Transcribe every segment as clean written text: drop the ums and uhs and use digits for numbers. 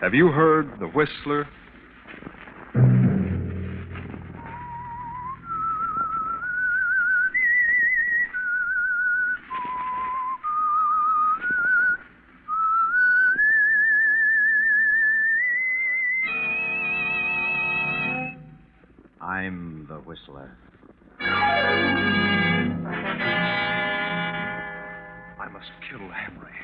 Have you heard the Whistler? I'm the Whistler. I must kill Henry.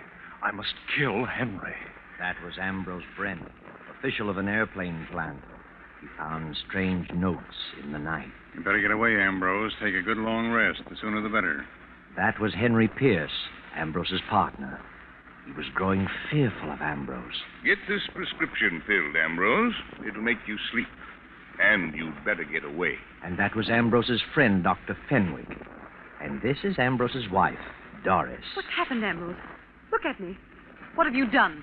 I must kill Henry. That was Ambrose Brent, official of an airplane plant. He found strange notes in the night. You better get away, Ambrose. Take a good long rest. The sooner the better. That was Henry Pierce, Ambrose's partner. He was growing fearful of Ambrose. Get this prescription filled, Ambrose. It'll make you sleep. And you'd better get away. And that was Ambrose's friend, Dr. Fenwick. And this is Ambrose's wife, Doris. What's happened, Ambrose? Look at me. What have you done?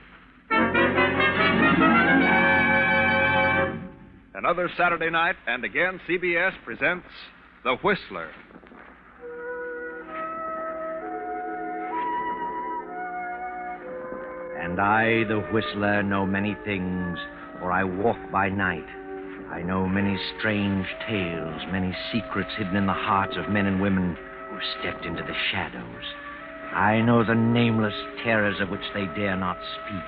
Another Saturday night, and again CBS presents The Whistler. And I, the Whistler, know many things, for I walk by night. I know many strange tales, many secrets hidden in the hearts of men and women who stepped into the shadows. I know the nameless terrors of which they dare not speak.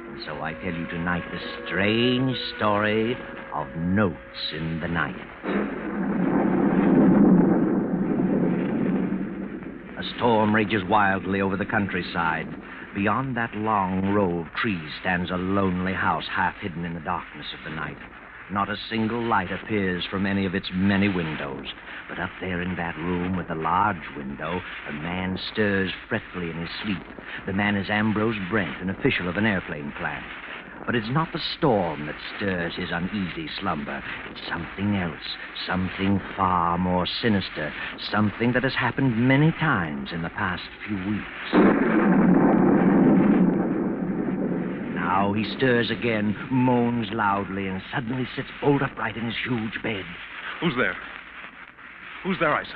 And so I tell you tonight the strange story of Notes in the Night. A storm rages wildly over the countryside. Beyond that long row of trees stands a lonely house half hidden in the darkness of the night. Not a single light appears from any of its many windows. But up there in that room with the large window, a man stirs fretfully in his sleep. The man is Ambrose Brent, an official of an airplane plant. But it's not the storm that stirs his uneasy slumber. It's something else, something far more sinister, something that has happened many times in the past few weeks. Now he stirs again, moans loudly, and suddenly sits bolt upright in his huge bed. Who's there? Who's there, I say?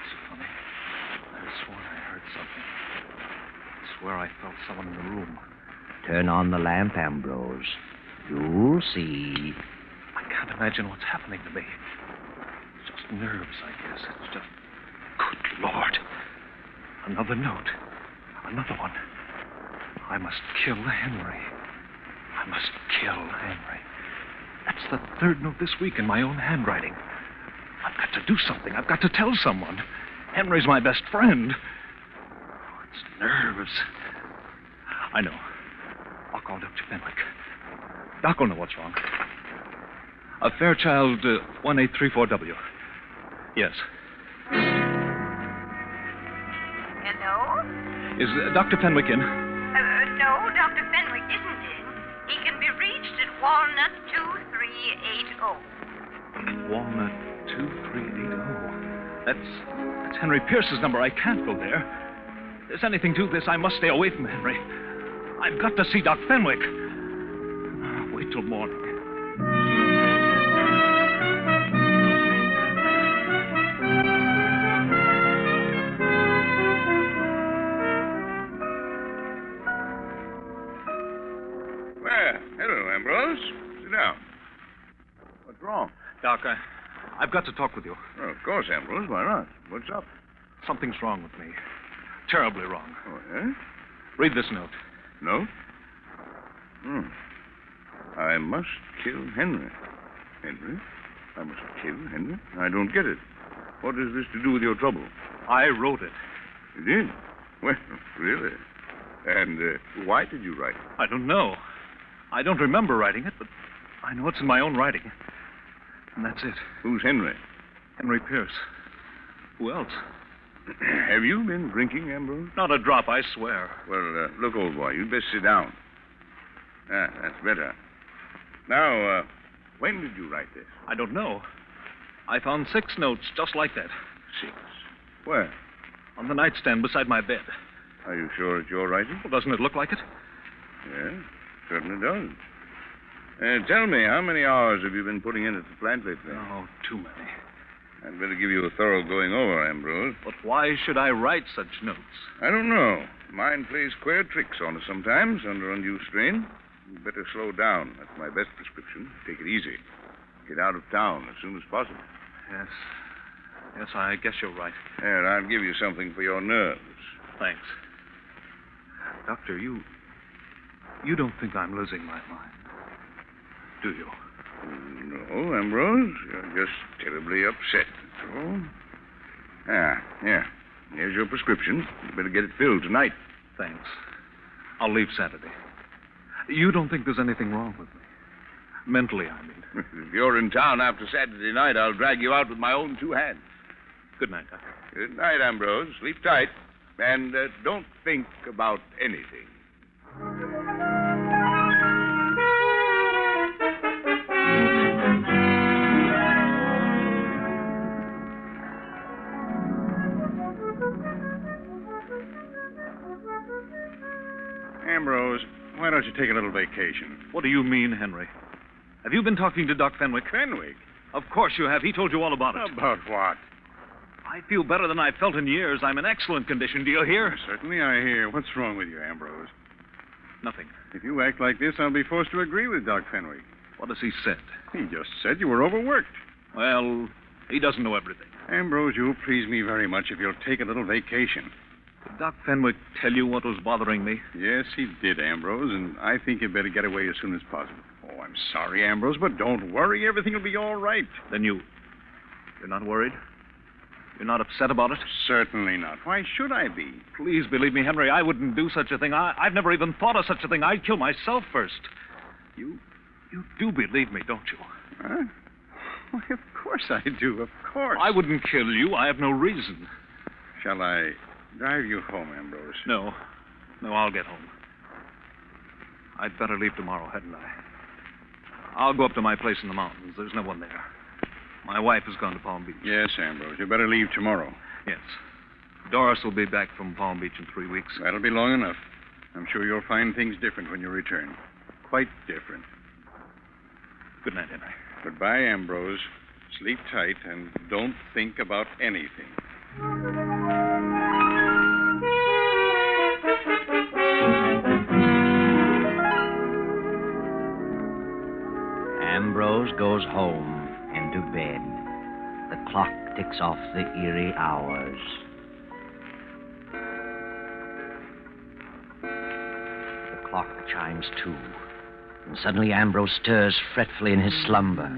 It's funny. I have sworn I heard something. I swear I felt someone in the room. Turn on the lamp, Ambrose. You'll see. I can't imagine what's happening to me. It's just nerves, I guess. It's just... Good Lord. Another note. Another one. I must kill Henry. I must kill Henry. That's the third note this week in my own handwriting. I've got to do something. I've got to tell someone. Henry's my best friend. Oh, it's nerves. I know. I'll call Dr. Fenwick. Doc will know what's wrong. Fairchild 1834W. Yes. Hello? Is Dr. Fenwick in? No, Dr. Fenwick isn't in. He can be reached at Walnut 2380. Walnut 2380. That's Henry Pierce's number. I can't go there. If there's anything to this, I must stay away from Henry. I've got to see Doc Fenwick. Wait till morning. Well, hello, Ambrose. Sit down. What's wrong? Doc, I've got to talk with you. Oh, of course, Ambrose. Why not? What's up? Something's wrong with me. Terribly wrong. Oh, yeah? Read this note. No? I must kill Henry. Henry? I must kill Henry? I don't get it. What has this to do with your trouble? I wrote it. You did? Well, really? And why did you write it? I don't know. I don't remember writing it, but I know it's in my own writing. And that's it. Who's Henry? Henry Pierce. Who else? Have you been drinking, Ambrose? Not a drop, I swear. Well, look, old boy, you'd best sit down. Ah, that's better. Now, when did you write this? I don't know. I found 6 notes just like that. 6? Where? On the nightstand beside my bed. Are you sure it's your writing? Well, doesn't it look like it? Yeah, certainly does. Tell me, how many hours have you been putting in at the plant lately? Oh, too many. I'd better give you a thorough going over, Ambrose. But why should I write such notes? I don't know. Mind plays queer tricks on us sometimes under undue strain. You'd better slow down. That's my best prescription. Take it easy. Get out of town as soon as possible. Yes. Yes, I guess you're right. Here, I'll give you something for your nerves. Thanks. Doctor, you don't think I'm losing my mind, do you? No, Ambrose. You're just terribly upset, that's all. Here. Here's your prescription. You better get it filled tonight. Thanks. I'll leave Saturday. You don't think there's anything wrong with me? Mentally, I mean. If you're in town after Saturday night, I'll drag you out with my own two hands. Good night, Doctor. Good night, Ambrose. Sleep tight. And don't think about anything. Ambrose, why don't you take a little vacation? What do you mean, Henry? Have you been talking to Doc Fenwick? Fenwick? Of course you have. He told you all about it. About what? I feel better than I've felt in years. I'm in excellent condition. Do you hear? Certainly I hear. What's wrong with you, Ambrose? Nothing. If you act like this, I'll be forced to agree with Doc Fenwick. What has he said? He just said you were overworked. Well, he doesn't know everything. Ambrose, you'll please me very much if you'll take a little vacation. Did Doc Fenwick tell you what was bothering me? Yes, he did, Ambrose, and I think you'd better get away as soon as possible. Oh, I'm sorry, Ambrose, but don't worry. Everything will be all right. Then you're not worried? You're not upset about it? Certainly not. Why should I be? Please believe me, Henry, I wouldn't do such a thing. I've never even thought of such a thing. I'd kill myself first. You do believe me, don't you? Huh? Why, of course I do, of course. I wouldn't kill you. I have no reason. Shall I drive you home, Ambrose? No, I'll get home. I'd better leave tomorrow, hadn't I? I'll go up to my place in the mountains. There's no one there. My wife has gone to Palm Beach. Yes, Ambrose. You better leave tomorrow. Yes. Doris will be back from Palm Beach in 3 weeks. That'll be long enough. I'm sure you'll find things different when you return. Quite different. Good night, Henry. Goodbye, Ambrose. Sleep tight and don't think about anything. Ambrose goes home and to bed. The clock ticks off the eerie hours. The clock chimes 2. And suddenly Ambrose stirs fretfully in his slumber.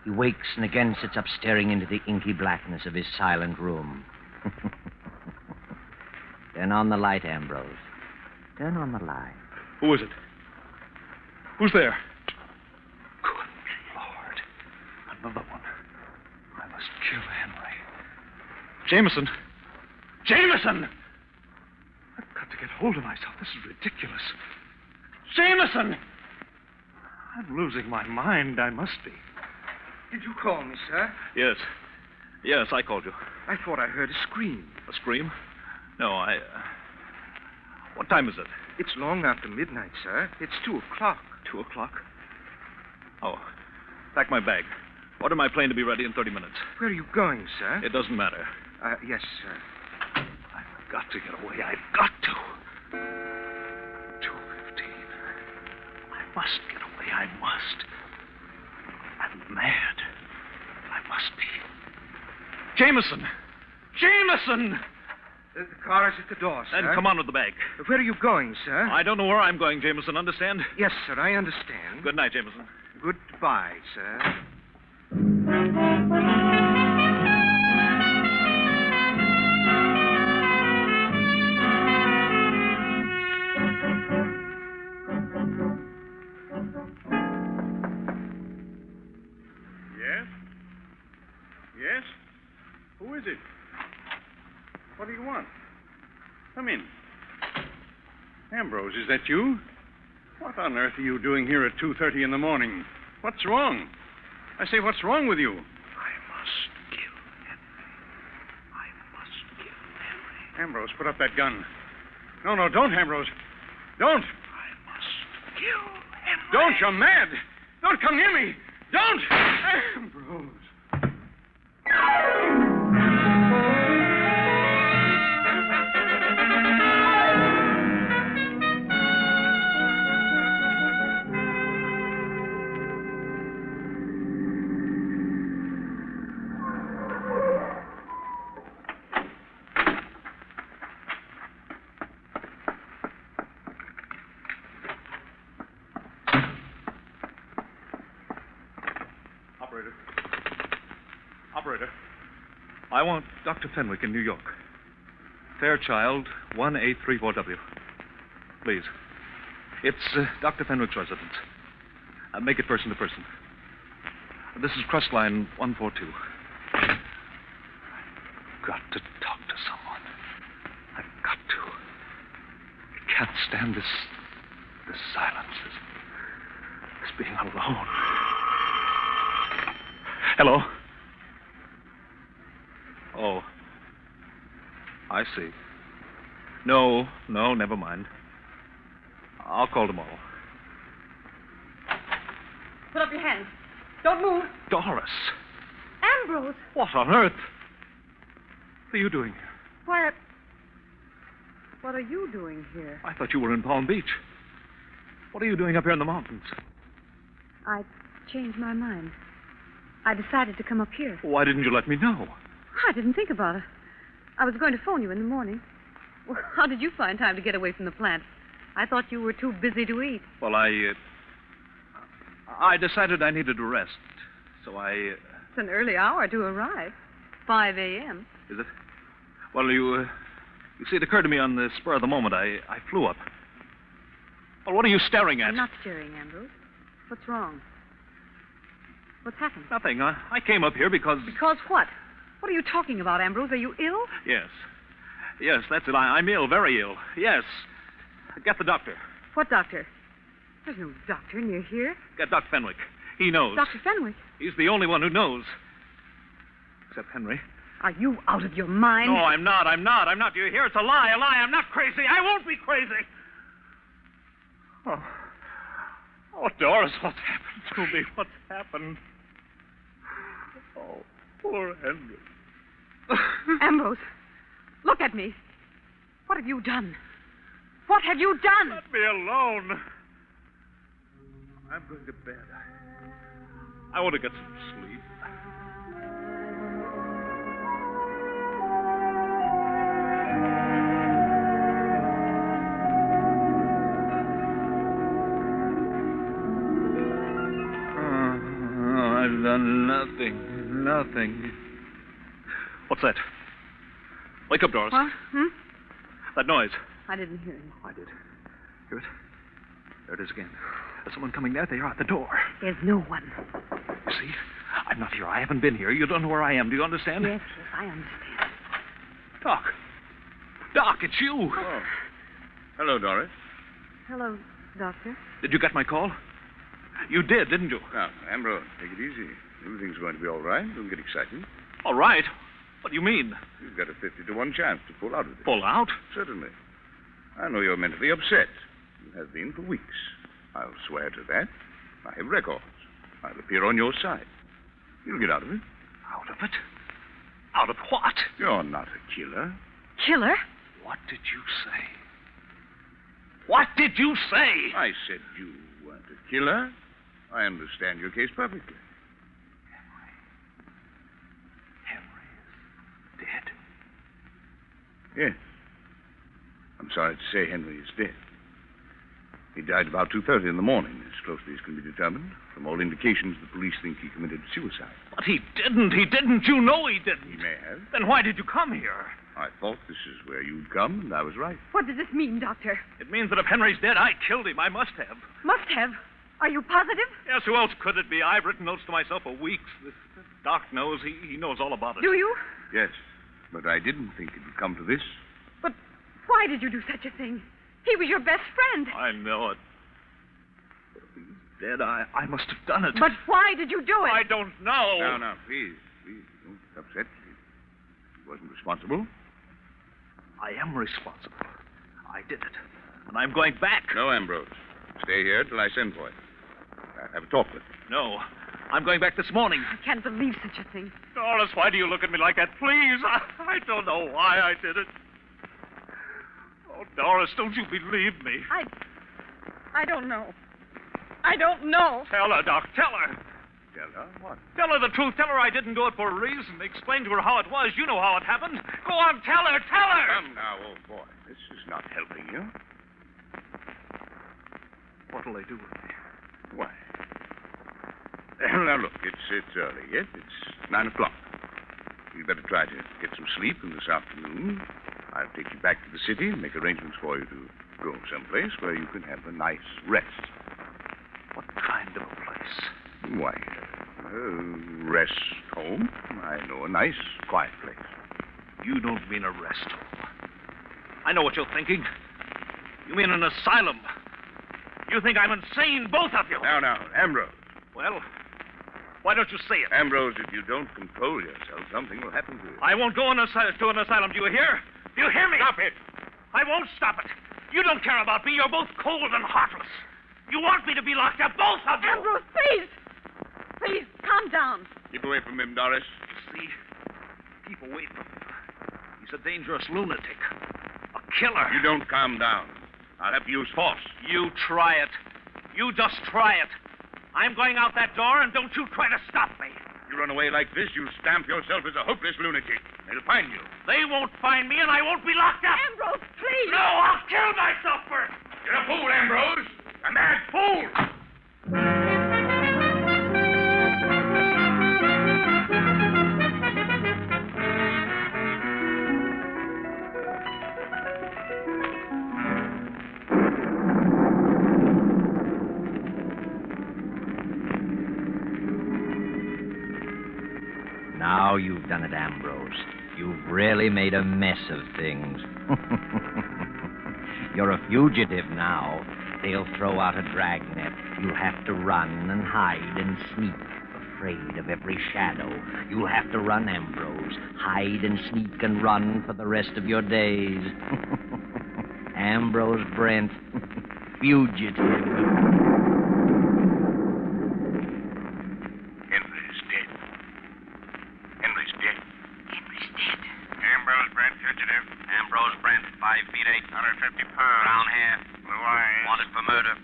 He wakes and again sits up staring into the inky blackness of his silent room. Turn on the light, Ambrose. Turn on the light. Who is it? Who's there? Good Lord. Another one. I must kill Henry. Jameson! Jameson! I've got to get hold of myself. This is ridiculous. Jameson! I'm losing my mind. I must be. Did you call me, sir? Yes. Yes, I called you. I thought I heard a scream. A scream? No, What time is it? It's long after midnight, sir. It's 2:00. 2:00? Oh. Pack my bag. Order my plane to be ready in 30 minutes. Where are you going, sir? It doesn't matter. Yes, sir. I've got to get away. I've got to. 2:15. I must get away. I must. I'm mad. I must be. Jameson! Jameson! The car is at the door, sir. Then come on with the bag. Where are you going, sir? I don't know where I'm going, Jameson. Understand? Yes, sir, I understand. Good night, Jameson. Goodbye, sir. Yes? Yes? Who is it? What do you want? Come in. Ambrose, is that you? What on earth are you doing here at 2:30 in the morning? What's wrong? I say, what's wrong with you? I must kill Henry. I must kill Henry. Ambrose, put up that gun. No, don't, Ambrose. Don't. I must kill Henry. Don't, you're mad. Don't come near me. Don't. Ambrose. Operator, I want Dr. Fenwick in New York. Fairchild, 1834W. Please. It's Dr. Fenwick's residence. Make it person to person. This is Crust Line 142. I've got to talk to someone. I've got to. I can't stand this silence, this being alone. Hello? Oh. I see. No, never mind. I'll call tomorrow. Put up your hands. Don't move. Doris. Ambrose. What on earth? What are you doing here? Why, what are you doing here? I thought you were in Palm Beach. What are you doing up here in the mountains? I changed my mind. I decided to come up here. Why didn't you let me know? I didn't think about it. I was going to phone you in the morning. Well, how did you find time to get away from the plant? I thought you were too busy to eat. Well, I decided I needed to rest, so I... It's an early hour to arrive. 5 a.m. Is it? Well, you see, it occurred to me on the spur of the moment. I flew up. Well, what are you staring at? I'm not staring, Ambrose. What's wrong? What's happened? Nothing. I came up here because... Because what? What are you talking about, Ambrose? Are you ill? Yes. Yes, that's it. I'm ill, very ill. Yes. Get the doctor. What doctor? There's no doctor near here. Get Dr. Fenwick. He knows. Dr. Fenwick? He's the only one who knows. Except Henry. Are you out of your mind? No, I'm not. Do you hear? It's a lie. I'm not crazy. I won't be crazy. Oh, Doris, what's happened to me? What's happened? Oh, poor Henry. Ambrose, look at me. What have you done? What have you done? Let me alone. I'm going to bed. I want to get some sleep. I've done nothing. What's that? Wake up, Doris. What? That noise. I didn't hear it. I did. Hear it? There it is again. There's someone coming there. They are at the door. There's no one. You see? I'm not here. I haven't been here. You don't know where I am. Do you understand? Yes, I understand. Doc, it's you. Oh. Hello, Doris. Hello, Doctor. Did you get my call? You did, didn't you? Now, Ambrose, take it easy. Everything's going to be all right. Don't get excited. All right. What do you mean? You've got a 50-1 chance to pull out of it. Pull out? Certainly. I know you're mentally upset. You have been for weeks. I'll swear to that. I have records. I'll appear on your side. You'll get out of it. Out of it? Out of what? You're not a killer. Killer? What did you say? What did you say? I said you weren't a killer. I understand your case perfectly. Henry is dead? Yes. I'm sorry to say Henry is dead. He died about 2:30 in the morning, as closely as can be determined. From all indications, the police think he committed suicide. But he didn't. You know he didn't. He may have. Then why did you come here? I thought this is where you'd come, and I was right. What does this mean, Doctor? It means that if Henry's dead, I killed him. I must have. Must have. Are you positive? Yes, who else could it be? I've written notes to myself for weeks. This doc knows. He knows all about it. Do you? Yes, but I didn't think it would come to this. But why did you do such a thing? He was your best friend. I know it. But if he's dead, I must have done it. But why did you do it? I don't know. Now, please, don't get upset. He wasn't responsible. I am responsible. I did it. And I'm going back. No, Ambrose. Stay here till I send for you. I'll have a talk with you. No. I'm going back this morning. I can't believe such a thing. Doris, why do you look at me like that? Please. I don't know why I did it. Oh, Doris, don't you believe me? I don't know. I don't know. Tell her, Doc. Tell her. Tell her what? Tell her the truth. Tell her I didn't do it for a reason. Explain to her how it was. You know how it happened. Go on, tell her. Tell her. Come now, old boy. This is not helping you. What'll they do with me? Why? Now, look, it's early yet. It's 9 o'clock. You'd better try to get some sleep in this afternoon. I'll take you back to the city and make arrangements for you to go someplace where you can have a nice rest. What kind of a place? Why, rest home. I know a nice, quiet place. You don't mean a rest home. I know what you're thinking. You mean an asylum. You think I'm insane, both of you. Now, Ambrose. Well, why don't you say it? Ambrose, if you don't control yourself, something will happen to you. I won't go to an asylum. Do you hear? Do you hear me? Stop it. I won't stop it. You don't care about me. You're both cold and heartless. You want me to be locked up, both of you. Ambrose, please. Please, calm down. Keep away from him, Doris. See? Keep away from him. He's a dangerous lunatic. A killer. You don't calm down. I'll have to use force. You try it. You just try it. I'm going out that door, and don't you try to stop me. You run away like this, you stamp yourself as a hopeless lunatic. They'll find you. They won't find me, and I won't be locked up. Ambrose, please. No, I'll kill myself first. You're a fool, Ambrose. A mad fool. Now you've done it, Ambrose. You've really made a mess of things. You're a fugitive now. They'll throw out a dragnet. You'll have to run and hide and sneak, afraid of every shadow. You'll have to run, Ambrose. Hide and sneak and run for the rest of your days. Ambrose Brent, fugitive. Henry's dead. Henry's dead. Henry's dead. Ambrose Brent, fugitive. Ambrose Brent, 5 feet 8. 150 pounds. Brown hair. Blue eyes. Wanted for murder.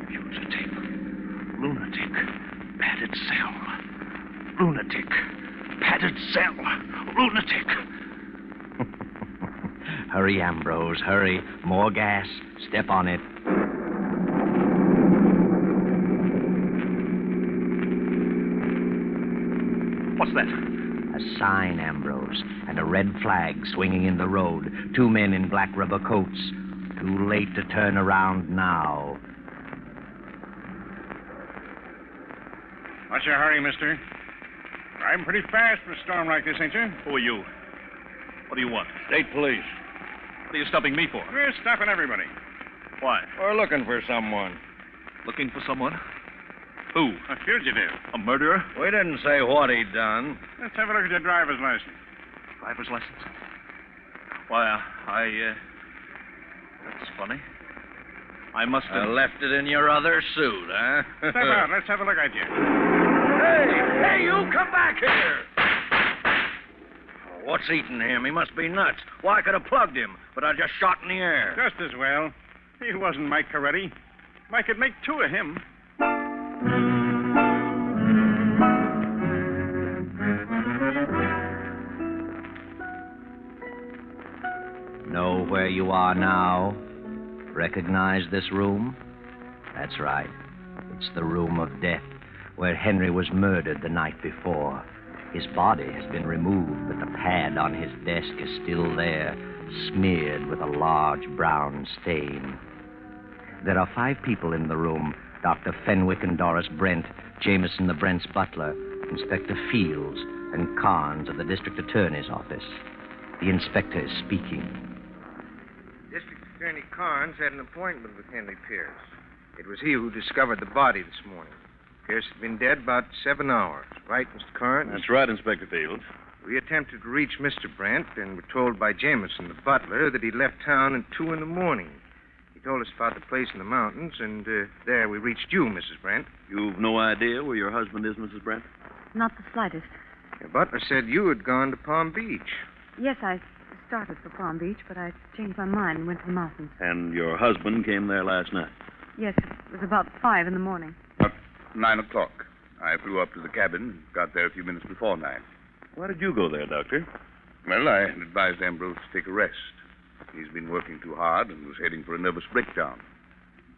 Fugitive. Lunatic. Padded cell. Lunatic. Padded cell. Lunatic. Hurry, Ambrose, hurry. More gas. Step on it. What's that? A sign, Ambrose, and a red flag swinging in the road. 2 men in black rubber coats. Too late to turn around now. What's your hurry, mister? Driving pretty fast for a storm like this, ain't you? Who are you? What do you want? State police. What are you stopping me for? We're stopping everybody. Why? We're looking for someone. Looking for someone? Who? A fugitive. A murderer? We didn't say what he'd done. Let's have a look at your driver's license. Driver's license? Why, that's funny. I must have... left it in your other suit, huh? Step out. Let's have a look at you. Hey, you come back here. What's eating him? He must be nuts. Why, I could have plugged him, but I just shot in the air. Just as well. He wasn't Mike Coretti. I could make 2 of him. Know where you are now? Recognize this room? That's right. It's the room of death, where Henry was murdered the night before. His body has been removed, but the pad on his desk is still there, smeared with a large brown stain. There are 5 people in the room: Dr. Fenwick and Doris Brent, Jameson the Brent's butler, Inspector Fields, and Carnes of the District Attorney's office. The inspector is speaking. District Attorney Carnes had an appointment with Henry Pierce. It was he who discovered the body this morning. Pierce had been dead about 7 hours. Right, Mr. Carnes? That's right, Inspector Fields. We attempted to reach Mr. Brent and were told by Jameson, the butler, that he left town at 2 in the morning. He told us about the place in the mountains, and there we reached you, Mrs. Brent. You've no idea where your husband is, Mrs. Brent? Not the slightest. Your butler said you had gone to Palm Beach. Yes, I started for Palm Beach, but I changed my mind and went to the mountains. And your husband came there last night? Yes, it was about 5 in the morning. About 9 o'clock. I flew up to the cabin and got there a few minutes before 9. Why did you go there, Doctor? Well, I had advised Ambrose to take a rest. He's been working too hard and was heading for a nervous breakdown.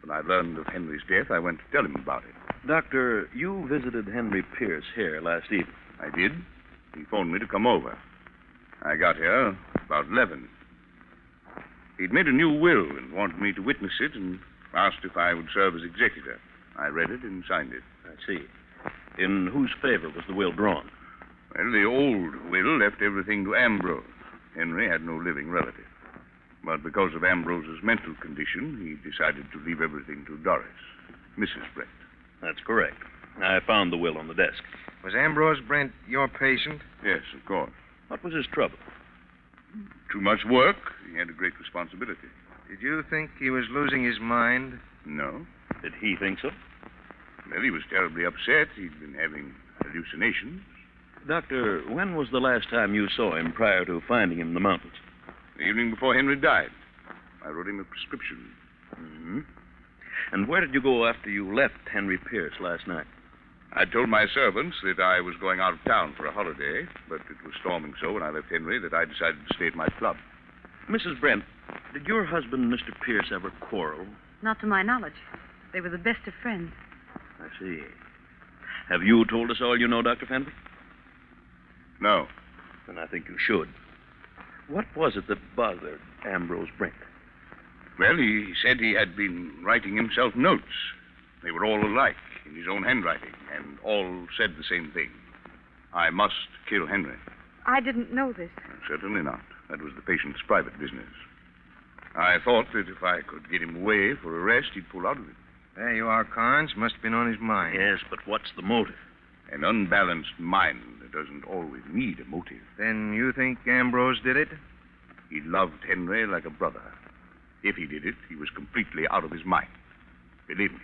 When I learned of Henry's death, I went to tell him about it. Doctor, you visited Henry Pierce here last evening. I did. He phoned me to come over. I got here about 11. He'd made a new will and wanted me to witness it and asked if I would serve as executor. I read it and signed it. I see. In whose favor was the will drawn? Well, the old will left everything to Ambrose. Henry had no living relative. But because of Ambrose's mental condition, he decided to leave everything to Doris, Mrs. Brent. That's correct. I found the will on the desk. Was Ambrose Brent your patient? Yes, of course. What was his trouble? Too much work. He had a great responsibility. Did you think he was losing his mind? No. Did he think so? Well, he was terribly upset. He'd been having hallucinations. Doctor, when was the last time you saw him prior to finding him in the mountains? The evening before Henry died. I wrote him a prescription. Mm-hmm. And where did you go after you left Henry Pierce last night? I told my servants that I was going out of town for a holiday, but it was storming so when I left Henry that I decided to stay at my club. Mrs. Brent, did your husband, Mr. Pierce, ever quarrel? Not to my knowledge. They were the best of friends. I see. Have you told us all you know, Dr. Fenby? No. Then I think you should. What was it that bothered Ambrose Brent? Well, he said he had been writing himself notes. They were all alike, in his own handwriting, and all said the same thing. I must kill Henry. I didn't know this. Certainly not. That was the patient's private business. I thought that if I could get him away for a rest, he'd pull out of it. There you are, Carnes. Must have been on his mind. Yes, but what's the motive? An unbalanced mind doesn't always need a motive. Then you think Ambrose did it? He loved Henry like a brother. If he did it, he was completely out of his mind. Believe me.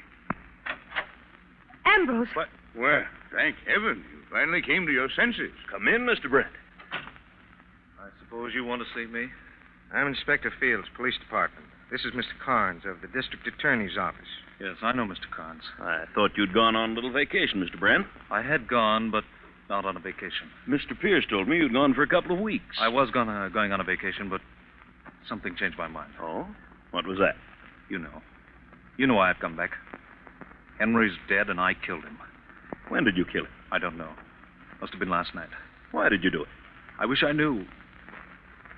Ambrose! What? Well, thank heaven. You finally came to your senses. Come in, Mr. Brent. I suppose you want to see me? I'm Inspector Fields, Police Department. This is Mr. Carnes of the District Attorney's Office. Yes, I know Mr. Carnes. I thought you'd gone on a little vacation, Mr. Brent. I had gone, but not on a vacation. Mr. Pierce told me you'd gone for a couple of weeks. I was going on a vacation, but something changed my mind. Oh? What was that? You know. You know why I've come back. Henry's dead, and I killed him. When did you kill him? I don't know. Must have been last night. Why did you do it? I wish I knew.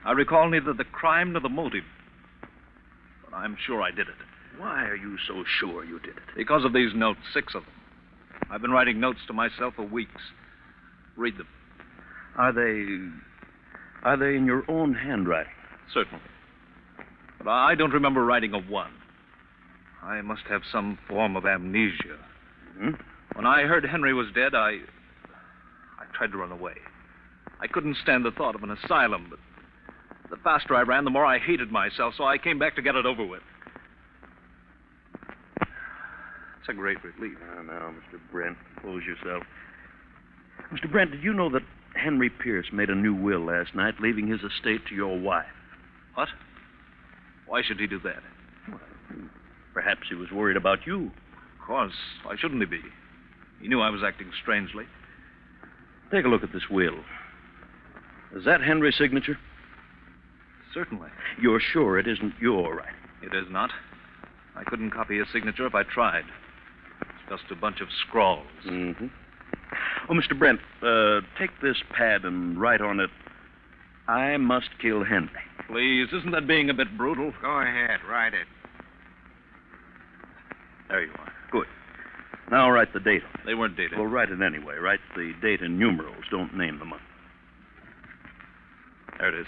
I recall neither the crime nor the motive. But I'm sure I did it. Why are you so sure you did it? Because of these notes, 6 of them. I've been writing notes to myself for weeks. Read them. Are they in your own handwriting? Certainly. But I don't remember writing a one. I must have some form of amnesia. Hmm? When I heard Henry was dead, I tried to run away. I couldn't stand the thought of an asylum, but the faster I ran, the more I hated myself, so I came back to get it over with. It's a great relief. Now, Mr. Brent, compose yourself. Mr. Brent, did you know that Henry Pierce made a new will last night, leaving his estate to your wife? What? Why should he do that? Well, perhaps he was worried about you. Of course. Why shouldn't he be? He knew I was acting strangely. Take a look at this will. Is that Henry's signature? Certainly. You're sure it isn't your writing? It is not. I couldn't copy his signature if I tried. It's just a bunch of scrawls. Mm-hmm. Oh, Mr. Brent, take this pad and write on it, I must kill Henry. Please, isn't that being a bit brutal? Go ahead, write it. There you are. Good. Now write the date on it. They weren't dated. Well, write it anyway. Write the date in numerals. Don't name the month. There it is.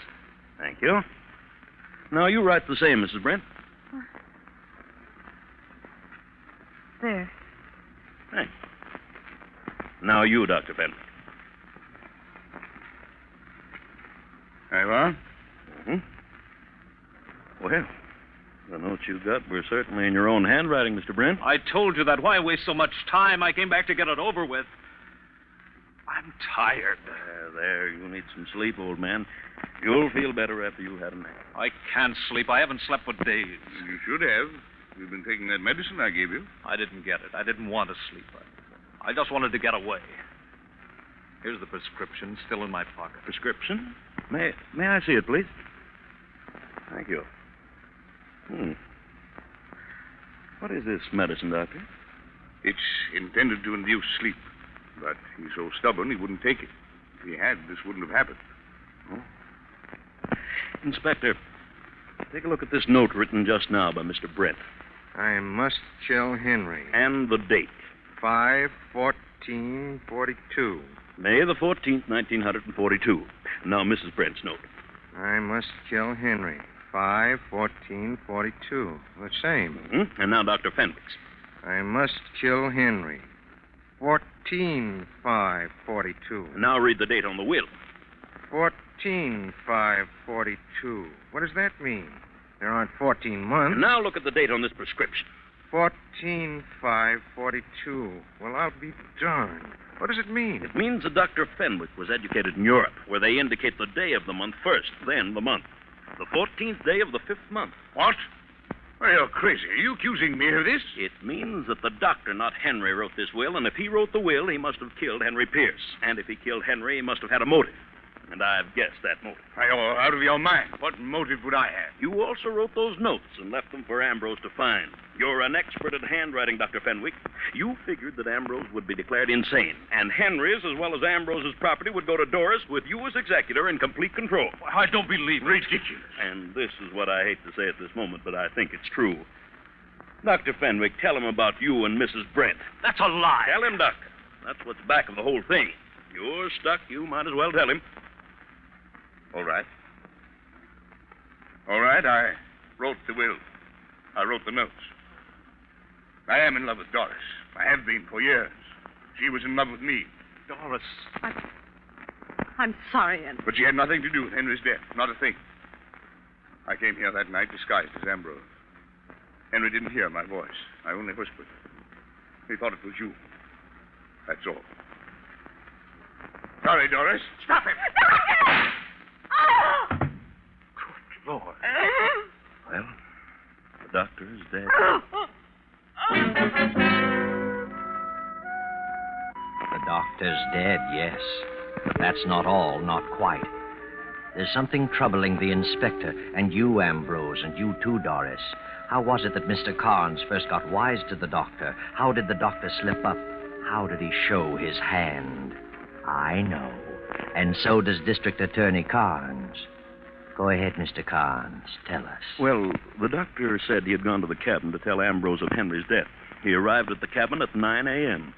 Thank you. Now you write the same, Mrs. Brent. There. Thanks. Now you, Dr. Fenwick. There you are. Mm-hmm. Well, The notes you got were certainly in your own handwriting, Mr. Brent. I told you that. Why waste so much time? I came back to get it over with. I'm tired. There, you need some sleep, old man. You'll feel better after you've had a nap. I can't sleep. I haven't slept for days. You should have. You've been taking that medicine I gave you. I didn't get it. I didn't want to sleep. I just wanted to get away. Here's the prescription, still in my pocket. Prescription? May I see it, please? Thank you. What is this medicine, Doctor? It's intended to induce sleep, but he's so stubborn he wouldn't take it. If he had, this wouldn't have happened. Oh. Inspector, take a look at this note written just now by Mr. Brent. I must kill Henry. And the date. 5/14/42. May the 14th, 1942. Now, Mrs. Brent's note. I must kill Henry. 5/14/42. The same. Mm-hmm. And now Dr. Fenwick's. I must kill Henry. 14/5/42. And now read the date on the will. 14/5/42. What does that mean? There aren't 14 months. And now look at the date on this prescription. 14/5/42. Well, I'll be darned. What does it mean? It means that Dr. Fenwick was educated in Europe, where they indicate the day of the month first, then the month. The 14th day of the 5th month. What? Well, you're crazy. Are you accusing me of this? It means that the doctor, not Henry, wrote this will, and if he wrote the will, he must have killed Henry Pierce. And if he killed Henry, he must have had a motive. And I've guessed that motive. You're out of your mind. What motive would I have? You also wrote those notes and left them for Ambrose to find. You're an expert at handwriting, Dr. Fenwick. You figured that Ambrose would be declared insane, and Henry's as well as Ambrose's property would go to Doris with you as executor in complete control. I don't believe it. Ridiculous. And this is what I hate to say at this moment, but I think it's true. Dr. Fenwick, tell him about you and Mrs. Brent. That's a lie. Tell him, Doctor. That's what's back of the whole thing. You're stuck. You might as well tell him. All right. All right, I wrote the will. I wrote the notes. I am in love with Doris. I have been for years. She was in love with me. Doris. I'm sorry, Henry. But she had nothing to do with Henry's death. Not a thing. I came here that night disguised as Ambrose. Henry didn't hear my voice. I only whispered. He thought it was you. That's all. Sorry, Doris. Stop him. Oh! Good Lord. Well, the doctor is dead. The doctor's dead, yes. But that's not all, not quite. There's something troubling the inspector, and you, Ambrose, and you too, Doris. How was it that Mr. Carnes first got wise to the doctor? How did the doctor slip up? How did he show his hand? I know. And so does District Attorney Carnes. Go ahead, Mr. Carnes. Tell us. Well, the doctor said he had gone to the cabin to tell Ambrose of Henry's death. He arrived at the cabin at 9 a.m.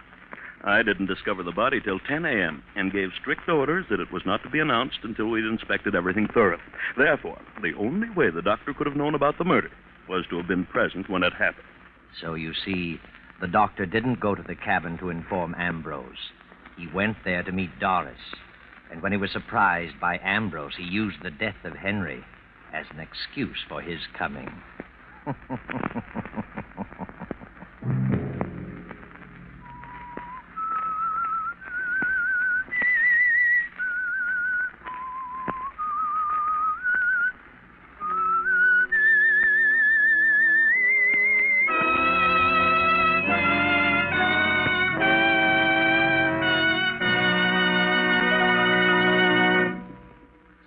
I didn't discover the body till 10 a.m. and gave strict orders that it was not to be announced until we'd inspected everything thoroughly. Therefore, the only way the doctor could have known about the murder was to have been present when it happened. So you see, the doctor didn't go to the cabin to inform Ambrose. He went there to meet Doris. And when he was surprised by Ambrose, he used the death of Henry as an excuse for his coming.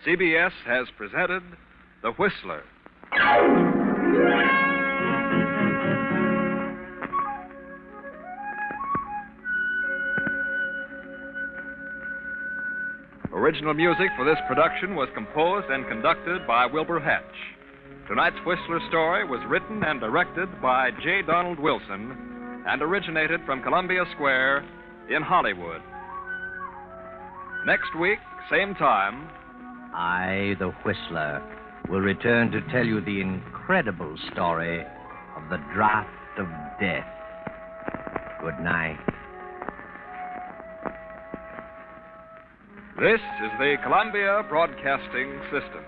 CBS has presented The Whistler. Original music for this production was composed and conducted by Wilbur Hatch. Tonight's Whistler story was written and directed by J. Donald Wilson and originated from Columbia Square in Hollywood. Next week, same time, I, the Whistler, will return to tell you the incredible story of the Draft of Death. Good night. this is the Columbia Broadcasting System.